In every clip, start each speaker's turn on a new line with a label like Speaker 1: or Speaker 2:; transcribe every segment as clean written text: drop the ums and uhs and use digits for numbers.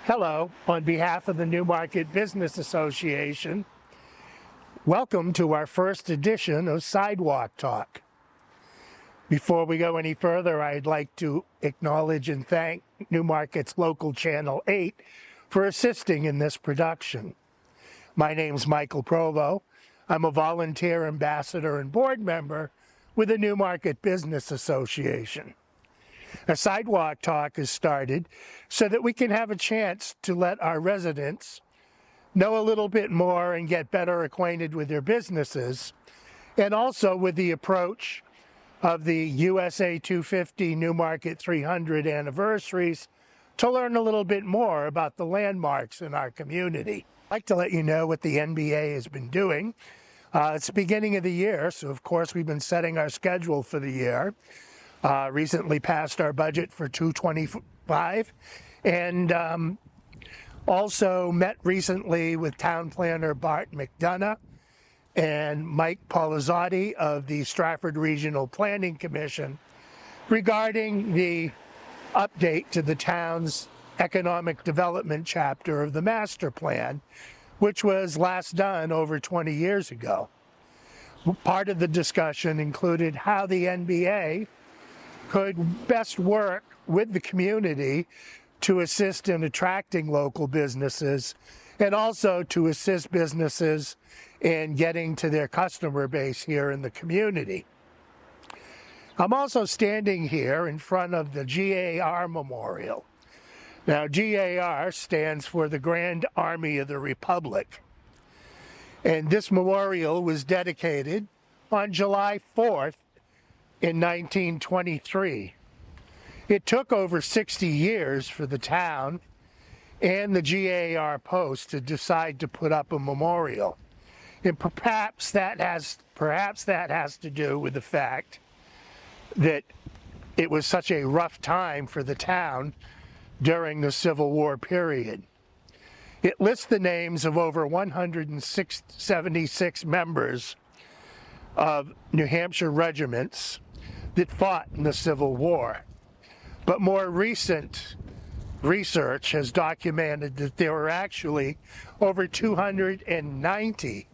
Speaker 1: Hello, on behalf of the Newmarket Business Association, welcome to our first edition of Sidewalk Talk. Before we go any further, I'd like to acknowledge and thank Newmarket's local Channel 8 for assisting in this production. My name's Michael Provost. I'm a volunteer ambassador and board member with the Newmarket Business Association. A Sidewalk Talk is started so that we can have a chance to let our residents know a little bit more and get better acquainted with their businesses, and also with the approach of the USA 250 Newmarket 300 anniversaries to learn a little bit more about the landmarks in our community. I'd like to let you know what the NBA has been doing. It's the beginning of the year, so of course we've been setting our schedule for the year. Recently passed our budget for 2025, and also met recently with town planner Bart McDonough and Mike Polizzotti of the Stratford Regional Planning Commission regarding the update to the town's economic development chapter of the master plan, which was last done over 20 years ago. Part of the discussion included how the NBA could best work with the community to assist in attracting local businesses and also to assist businesses in getting to their customer base here in the community. I'm also standing here in front of the GAR Memorial. Now, GAR stands for the Grand Army of the Republic. And this memorial was dedicated on July 4th, in 1923. It took over 60 years for the town and the GAR Post to decide to put up a memorial. And perhaps that has to do with the fact that it was such a rough time for the town during the Civil War period. It lists the names of over 176 members of New Hampshire regiments that fought in the Civil War. But more recent research has documented that there were actually over 290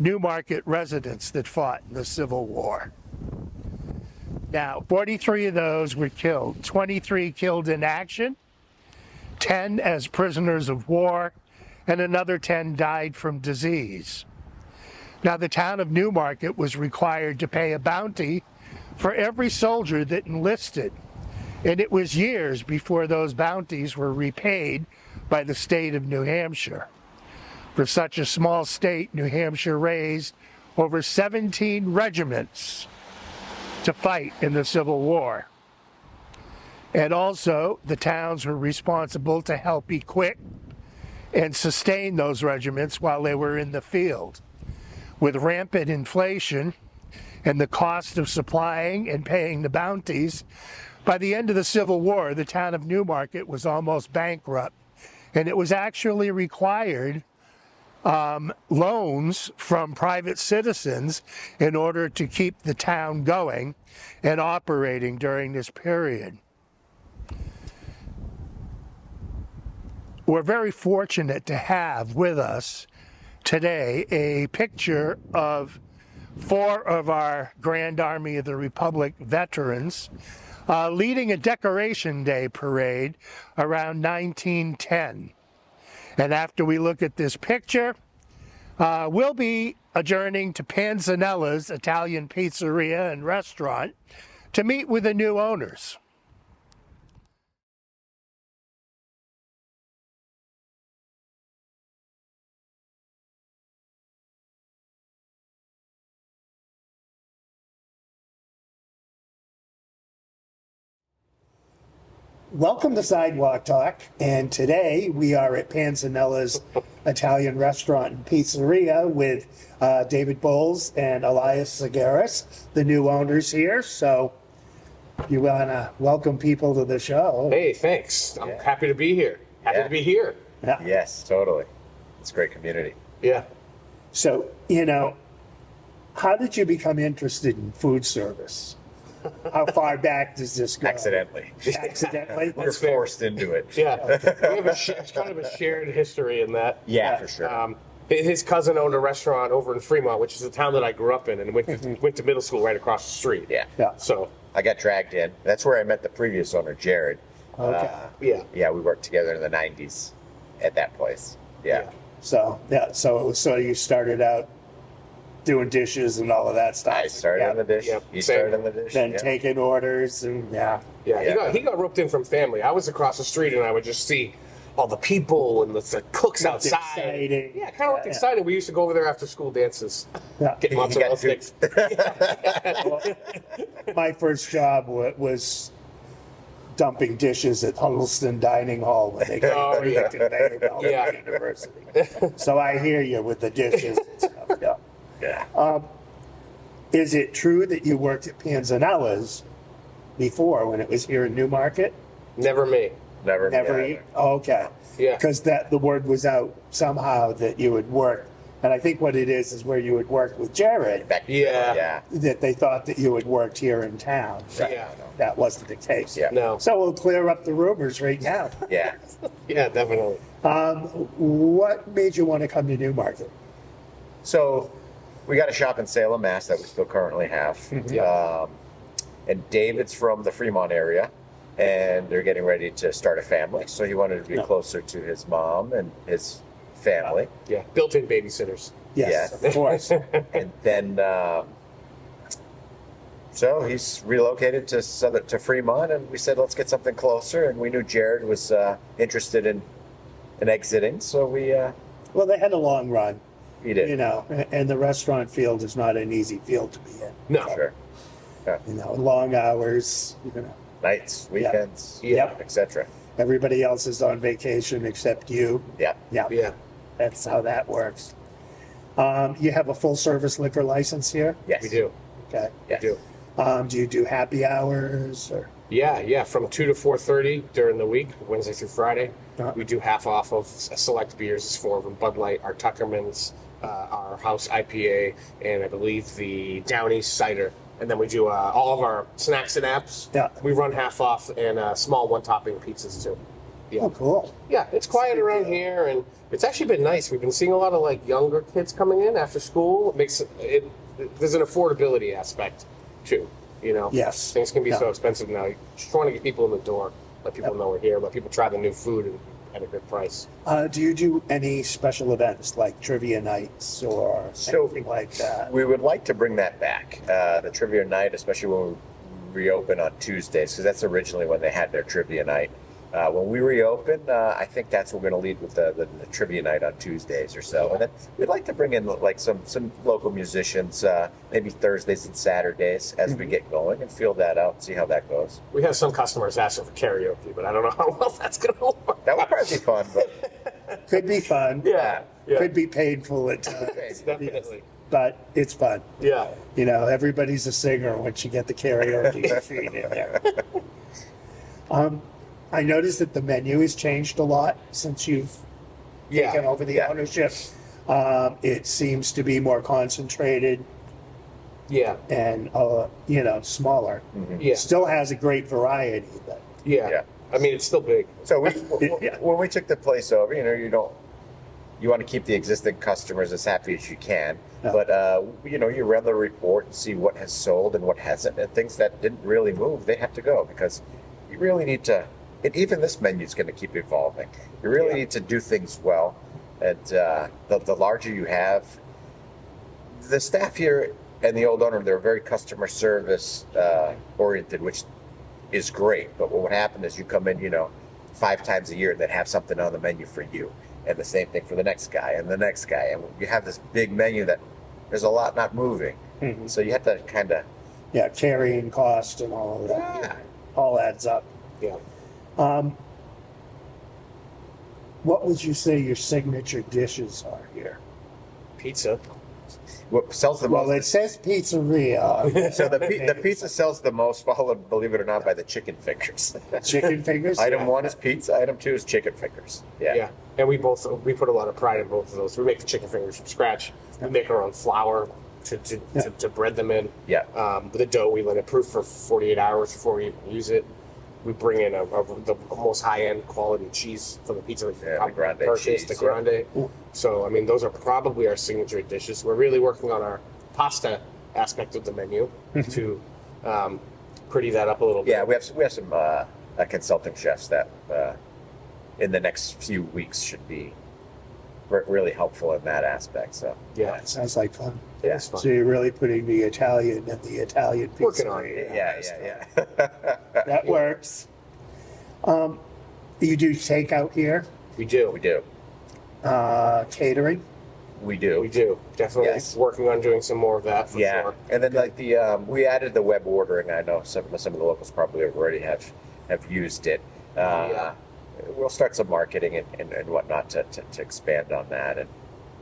Speaker 1: Newmarket residents that fought in the Civil War. Now, 43 of those were killed, 23 killed in action, 10 as prisoners of war, and another 10 died from disease. Now, the town of Newmarket was required to pay a bounty for every soldier that enlisted, and it was years before those bounties were repaid by the state of New Hampshire. For such a small state, New Hampshire raised over 17 regiments to fight in the Civil War. And also, the towns were responsible to help equip and sustain those regiments while they were in the field. With rampant inflation and the cost of supplying and paying the bounties, by the end of the Civil War, the town of Newmarket was almost bankrupt, and it was actually required loans from private citizens in order to keep the town going and operating during this period. We're very fortunate to have with us today a picture of 4 of our Grand Army of the Republic veterans leading a Decoration Day parade around 1910. And after we look at this picture, we'll be adjourning to Panzanella's Italian Pizzeria and Restaurant to meet with the new owners. Welcome to Sidewalk Talk, and today we are at Panzanella's Italian Restaurant and Pizzeria with David Bowles and Elias Segaris, the new owners here. So you want to welcome people to the show.
Speaker 2: Hey, thanks. I'm happy to be here. Happy to be here.
Speaker 1: Yeah.
Speaker 3: Yes, totally. It's a great community.
Speaker 2: Yeah.
Speaker 1: So, how did you become interested in food service? How far back does this go?
Speaker 3: Accidentally.
Speaker 1: Accidentally?
Speaker 3: We're
Speaker 2: That's fair.
Speaker 3: forced into it.
Speaker 2: Yeah, we have it's kind of a shared history in that.
Speaker 3: Yeah, for sure.
Speaker 2: His cousin owned a restaurant over in Fremont, which is a town that I grew up in, and went to middle school right across the street.
Speaker 3: Yeah.
Speaker 1: Yeah.
Speaker 2: So
Speaker 3: I got dragged in. That's where I met the previous owner, Jared.
Speaker 1: Okay.
Speaker 2: yeah,
Speaker 3: We worked together in the 90s at that place. Yeah.
Speaker 1: So it was sort of, you started out doing dishes and all of that stuff.
Speaker 3: I started in the dish.
Speaker 2: Yep.
Speaker 3: You
Speaker 2: Same.
Speaker 3: started in the dish.
Speaker 1: Then
Speaker 3: yeah.
Speaker 1: taking orders and
Speaker 2: Yeah.
Speaker 3: Yeah.
Speaker 2: He got roped in from family. I was across the street, and I would just see all the people and the cooks
Speaker 1: Looked
Speaker 2: outside.
Speaker 1: exciting.
Speaker 2: Yeah, kind of looked exciting. We used to go over there after school dances,
Speaker 1: Yeah.
Speaker 2: get mozzarella sticks.
Speaker 1: My first job was dumping dishes at Huddleston Dining Hall when they came
Speaker 2: Oh,
Speaker 1: to
Speaker 2: yeah.
Speaker 1: Vanderbilt
Speaker 2: Yeah.
Speaker 1: University. So I hear you with the dishes and stuff. Yeah.
Speaker 3: Yeah.
Speaker 1: Is it true that you worked at Panzanella's before when it was here in Newmarket?
Speaker 2: Never me.
Speaker 3: Never.
Speaker 1: Never.
Speaker 3: Yeah.
Speaker 1: Okay.
Speaker 2: Yeah.
Speaker 1: Because the word was out somehow that you would work, and I think what it is where you would work with Jared.
Speaker 3: Back
Speaker 2: Yeah.
Speaker 3: Yeah.
Speaker 1: That they thought that you had worked here in town.
Speaker 2: Yeah.
Speaker 1: That wasn't the case.
Speaker 3: Yeah.
Speaker 2: No.
Speaker 1: So we'll clear up the rumors right now.
Speaker 3: Yeah.
Speaker 2: Yeah, definitely.
Speaker 1: What made you want to come to Newmarket?
Speaker 3: So we got a shop in Salem, Mass that we still currently have.
Speaker 2: Yeah.
Speaker 3: And David's from the Fremont area, and they're getting ready to start a family. So he wanted to be
Speaker 1: Yeah.
Speaker 3: closer to his mom and his family.
Speaker 2: Yeah, built-in babysitters.
Speaker 1: Yes,
Speaker 3: Yeah.
Speaker 1: of course.
Speaker 3: And then, so he's relocated to Fremont, and we said, let's get something closer. And we knew Jared was interested in exiting, so we
Speaker 1: Well, they had a long run,
Speaker 3: did.
Speaker 1: you know, and the restaurant field is not an easy field to be in.
Speaker 2: No.
Speaker 3: Sure.
Speaker 1: You know, long hours, you know.
Speaker 3: Nights, weekends,
Speaker 2: Yeah.
Speaker 3: etc.
Speaker 1: Everybody else is on vacation except you.
Speaker 3: Yeah.
Speaker 1: Yeah,
Speaker 2: Yeah.
Speaker 1: that's how that works. You have a full service liquor license here?
Speaker 3: Yes.
Speaker 2: We do.
Speaker 1: Okay.
Speaker 3: Yes.
Speaker 2: We do.
Speaker 1: Do you do happy hours or?
Speaker 2: Yeah, from 2 to 4:30 during the week, Wednesday through Friday.
Speaker 1: Uh-huh.
Speaker 2: We do half off of select beers. It's 4 of them: Bud Light, our Tuckerman's, our House IPA, and I believe the Downey Cider. And then we do all of our snacks and apps.
Speaker 1: Yeah.
Speaker 2: We run half off, and small one-topping pizzas too. Yeah.
Speaker 1: Oh, cool.
Speaker 2: Yeah, it's quiet around here, and it's actually been nice. We've been seeing a lot of like younger kids coming in after school. It makes it. There's an affordability aspect too. You know.
Speaker 1: Yes.
Speaker 2: Things can be
Speaker 1: Yeah.
Speaker 2: so expensive now. Just trying to get people in the door, let people know we're here, let people try the new food at a good price.
Speaker 1: Do you do any special events like trivia nights or anything like that?
Speaker 3: We would like to bring that back, the trivia night, especially when we reopen on Tuesdays, because that's originally when they had their trivia night. When we reopen, I think that's what we're going to lead with the trivia night on Tuesdays or so. And then we'd like to bring in like some local musicians, maybe Thursdays and Saturdays as we get going and feel that out and see how that goes.
Speaker 2: We have some customers asking for karaoke, but I don't know how well that's going to work.
Speaker 3: That would probably be fun, but
Speaker 1: Could be fun.
Speaker 2: Yeah.
Speaker 1: Could be painful at times.
Speaker 2: Definitely.
Speaker 1: But it's fun.
Speaker 2: Yeah.
Speaker 1: You know, everybody's a singer once you get the karaoke machine in there. I noticed that the menu has changed a lot since you've taken over the
Speaker 3: Yeah.
Speaker 1: ownership. It seems to be more concentrated
Speaker 2: Yeah.
Speaker 1: and, you know, smaller.
Speaker 2: Yeah.
Speaker 1: Still has a great variety, but
Speaker 2: Yeah.
Speaker 3: Yeah.
Speaker 2: I mean, it's still big.
Speaker 3: so
Speaker 1: Yeah.
Speaker 3: when we took the place over, you want to keep the existing customers as happy as you can,
Speaker 1: Yeah.
Speaker 3: but you run the report and see what has sold and what hasn't, and things that didn't really move, they have to go because you really need to. And even this menu is going to keep evolving. You really need to do things well, and the larger you have, the staff here and the old owner, they're very customer service oriented, which is great. But what would happen is you come in, 5 times a year that have something on the menu for you, and the same thing for the next guy and the next guy, and you have this big menu that there's a lot not moving. So you have to kind of
Speaker 1: carrying cost and all of that all adds up.
Speaker 2: Yeah.
Speaker 1: What would you say your signature dishes are here?
Speaker 2: Pizza.
Speaker 3: what sells the
Speaker 1: Well,
Speaker 3: most.
Speaker 1: it says pizzeria.
Speaker 3: So the pizza sells the most, followed, believe it or not, by the chicken fingers.
Speaker 1: Chicken fingers?
Speaker 3: Item 1 is pizza. Item 2 is chicken fingers.
Speaker 2: Yeah. And we put a lot of pride in both of those. We make the chicken fingers from scratch. We make our own flour to bread them in.
Speaker 3: Yeah.
Speaker 2: With the dough, we let it proof for 48 hours before we use it. We bring in the most high-end quality cheese from the pizza we
Speaker 3: Yeah, the grande
Speaker 2: purchased, the
Speaker 3: cheese, yeah.
Speaker 2: grande. So, I mean, those are probably our signature dishes. We're really working on our pasta aspect of the menu to pretty that up a little bit.
Speaker 3: Yeah, we have some consulting chefs that in the next few weeks should be really helpful in that aspect. So
Speaker 2: Yeah,
Speaker 4: Sounds like fun.
Speaker 3: yeah,
Speaker 2: it's fun.
Speaker 4: So you're really putting the Italian and the Italian pizza.
Speaker 2: Working on it.
Speaker 3: yeah.
Speaker 4: That works. You do takeout here,
Speaker 2: We do.
Speaker 3: We do.
Speaker 4: catering.
Speaker 3: We do.
Speaker 2: We do. Definitely
Speaker 3: Yes.
Speaker 2: working on doing some more of that for
Speaker 3: Yeah,
Speaker 2: sure.
Speaker 3: and then like we added the web ordering. I know some of the locals probably already have used it.
Speaker 2: Yeah.
Speaker 3: We'll start some marketing and whatnot to expand on that, and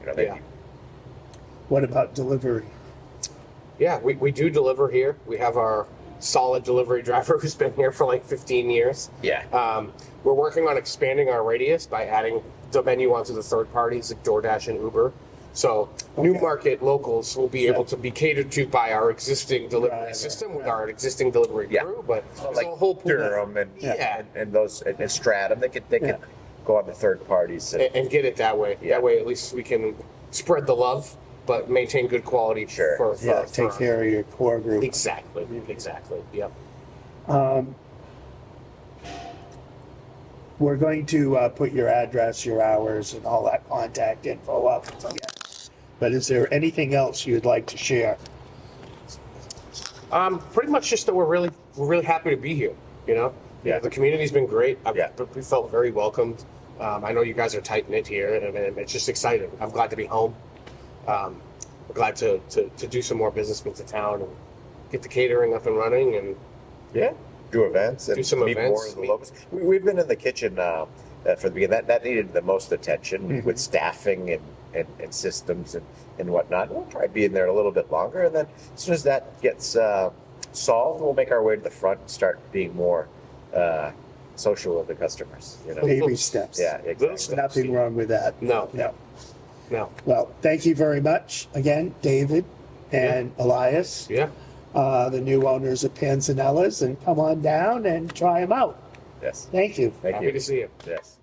Speaker 3: maybe
Speaker 2: Yeah.
Speaker 4: What about delivery?
Speaker 2: Yeah, we do deliver here. We have our solid delivery driver who's been here for like 15 years.
Speaker 3: yeah.
Speaker 2: We're working on expanding our radius by adding the menu onto the third parties like DoorDash and Uber. So Newmarket locals will be able to be catered to by our existing delivery
Speaker 4: Right,
Speaker 2: system with
Speaker 4: right.
Speaker 2: our existing delivery
Speaker 3: Yeah.
Speaker 2: crew. But there's
Speaker 3: Like
Speaker 2: a whole pool
Speaker 3: Durham and
Speaker 2: Yeah.
Speaker 3: and those and Stratum, they could
Speaker 4: Yeah.
Speaker 3: go on the third parties.
Speaker 2: and get it that way.
Speaker 3: Yeah.
Speaker 2: That way, at least we can spread the love, but maintain good quality.
Speaker 3: Sure.
Speaker 2: For,
Speaker 4: Yeah, take care of your core group.
Speaker 2: Exactly. Exactly. Yep.
Speaker 4: We're going to put your address, your hours, and all that contact info up. But is there anything else you'd like to share?
Speaker 2: Pretty much just that we're really happy to be here.
Speaker 3: Yeah.
Speaker 2: The community's been great.
Speaker 3: Yeah.
Speaker 2: We felt very welcomed. I know you guys are tight knit here, and it's just exciting. I'm glad to be home. We're glad to do some more business with the town and get the catering up and running. And
Speaker 3: Yeah, do events and
Speaker 2: Do some
Speaker 3: meet
Speaker 2: events,
Speaker 3: more of the
Speaker 2: meet-
Speaker 3: locals. We've been in the kitchen for the beginning. That needed the most attention with staffing and systems and whatnot. We'll try being there a little bit longer, and then as soon as that gets solved, we'll make our way to the front and start being more social with the customers.
Speaker 4: Baby steps.
Speaker 3: Yeah, exactly.
Speaker 4: Nothing wrong with that.
Speaker 2: no,
Speaker 4: No.
Speaker 2: no.
Speaker 4: Well, thank you very much again, David and Elias,
Speaker 2: Yeah.
Speaker 4: the new owners of Panzanella's, and come on down and try them out.
Speaker 3: Yes.
Speaker 4: Thank you.
Speaker 3: Thank
Speaker 2: Happy
Speaker 3: you.
Speaker 2: to see you.
Speaker 3: Yes.